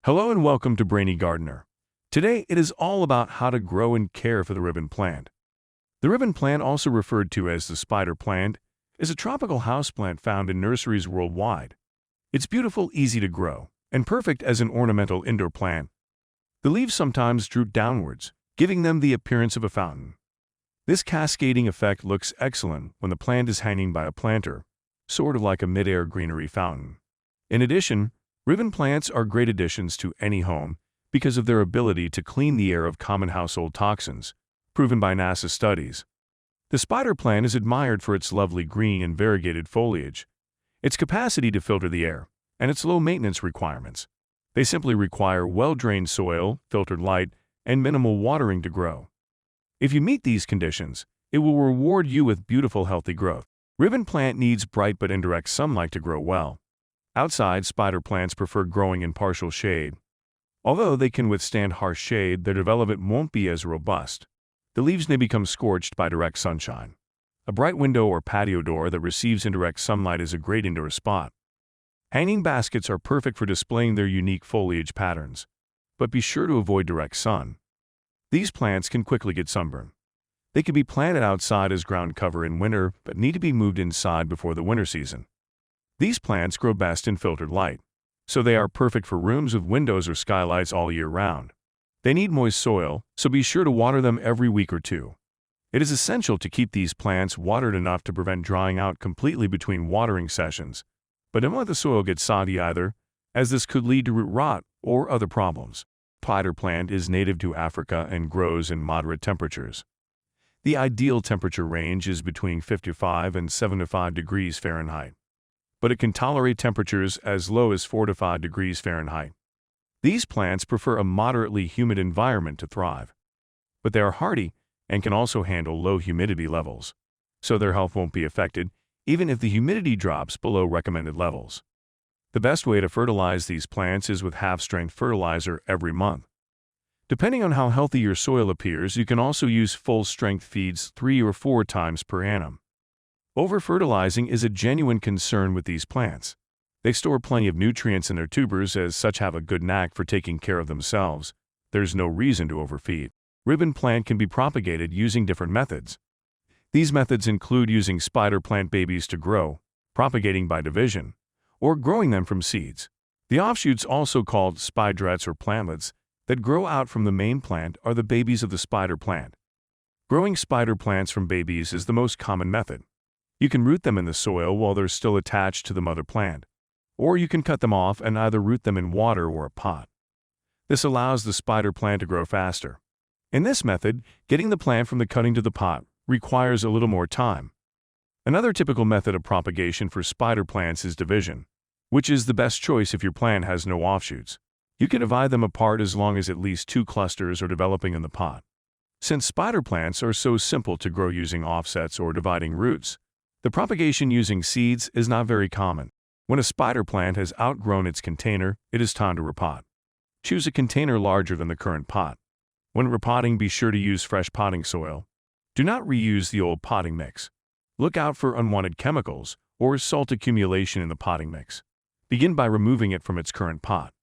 Hello and welcome to Brainy Gardener. Today it is all about how to grow and care for the ribbon plant. The ribbon plant, also referred to as the spider plant, is a tropical houseplant found in nurseries worldwide. It's beautiful, easy to grow, and perfect as an ornamental indoor plant. The leaves sometimes droop downwards, giving them the appearance of a fountain. This cascading effect looks excellent when the plant is hanging by a planter, sort of like a mid-air greenery fountain. In addition, ribbon plants are great additions to any home because of their ability to clean the air of common household toxins, proven by NASA studies. The spider plant is admired for its lovely green and variegated foliage, its capacity to filter the air, and its low maintenance requirements. They simply require well-drained soil, filtered light, and minimal watering to grow. If you meet these conditions, it will reward you with beautiful, healthy growth. Ribbon plant needs bright but indirect sunlight to grow well. Outside, spider plants prefer growing in partial shade. Although they can withstand harsh shade, their development won't be as robust. The leaves may become scorched by direct sunshine. A bright window or patio door that receives indirect sunlight is a great indoor spot. Hanging baskets are perfect for displaying their unique foliage patterns, but be sure to avoid direct sun. These plants can quickly get sunburned. They can be planted outside as ground cover in winter, but need to be moved inside before the winter season. These plants grow best in filtered light, so they are perfect for rooms with windows or skylights all year round. They need moist soil, so be sure to water them every week or two. It is essential to keep these plants watered enough to prevent drying out completely between watering sessions, but don't let the soil get soggy either, as this could lead to root rot or other problems. Spider plant is native to Africa and grows in moderate temperatures. The ideal temperature range is between 55 and 75 degrees Fahrenheit, but it can tolerate temperatures as low as 4 to 5 degrees Fahrenheit. These plants prefer a moderately humid environment to thrive, but they are hardy and can also handle low humidity levels, so their health won't be affected even if the humidity drops below recommended levels. The best way to fertilize these plants is with half-strength fertilizer every month. Depending on how healthy your soil appears, you can also use full-strength feeds 3 or 4 times per annum. Over-fertilizing is a genuine concern with these plants. They store plenty of nutrients in their tubers, as such have a good knack for taking care of themselves. There's no reason to overfeed. Ribbon plant can be propagated using different methods. These methods include using spider plant babies to grow, propagating by division, or growing them from seeds. The offshoots, also called spiderets or plantlets, that grow out from the main plant are the babies of the spider plant. Growing spider plants from babies is the most common method. You can root them in the soil while they're still attached to the mother plant, or you can cut them off and either root them in water or a pot. This allows the spider plant to grow faster. In this method, getting the plant from the cutting to the pot requires a little more time. Another typical method of propagation for spider plants is division, which is the best choice if your plant has no offshoots. You can divide them apart as long as at least 2 clusters are developing in the pot. Since spider plants are so simple to grow using offsets or dividing roots, the propagation using seeds is not very common. When a spider plant has outgrown its container, it is time to repot. Choose a container larger than the current pot. When repotting, be sure to use fresh potting soil. Do not reuse the old potting mix. Look out for unwanted chemicals or salt accumulation in the potting mix. Begin by removing it from its current pot.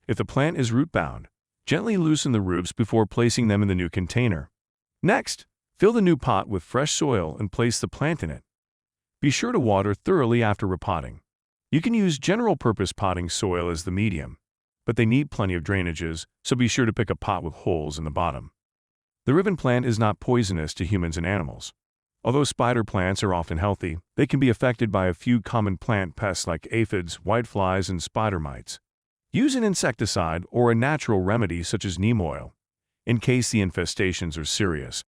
If the plant is root-bound, gently loosen the roots before placing them in the new container. Next, fill the new pot with fresh soil and place the plant in it. Be sure to water thoroughly after repotting. You can use general-purpose potting soil as the medium, but they need plenty of drainages, so be sure to pick a pot with holes in the bottom. The ribbon plant is not poisonous to humans and animals. Although spider plants are often healthy, they can be affected by a few common plant pests like aphids, whiteflies, and spider mites. Use an insecticide or a natural remedy such as neem oil, in case the infestations are serious.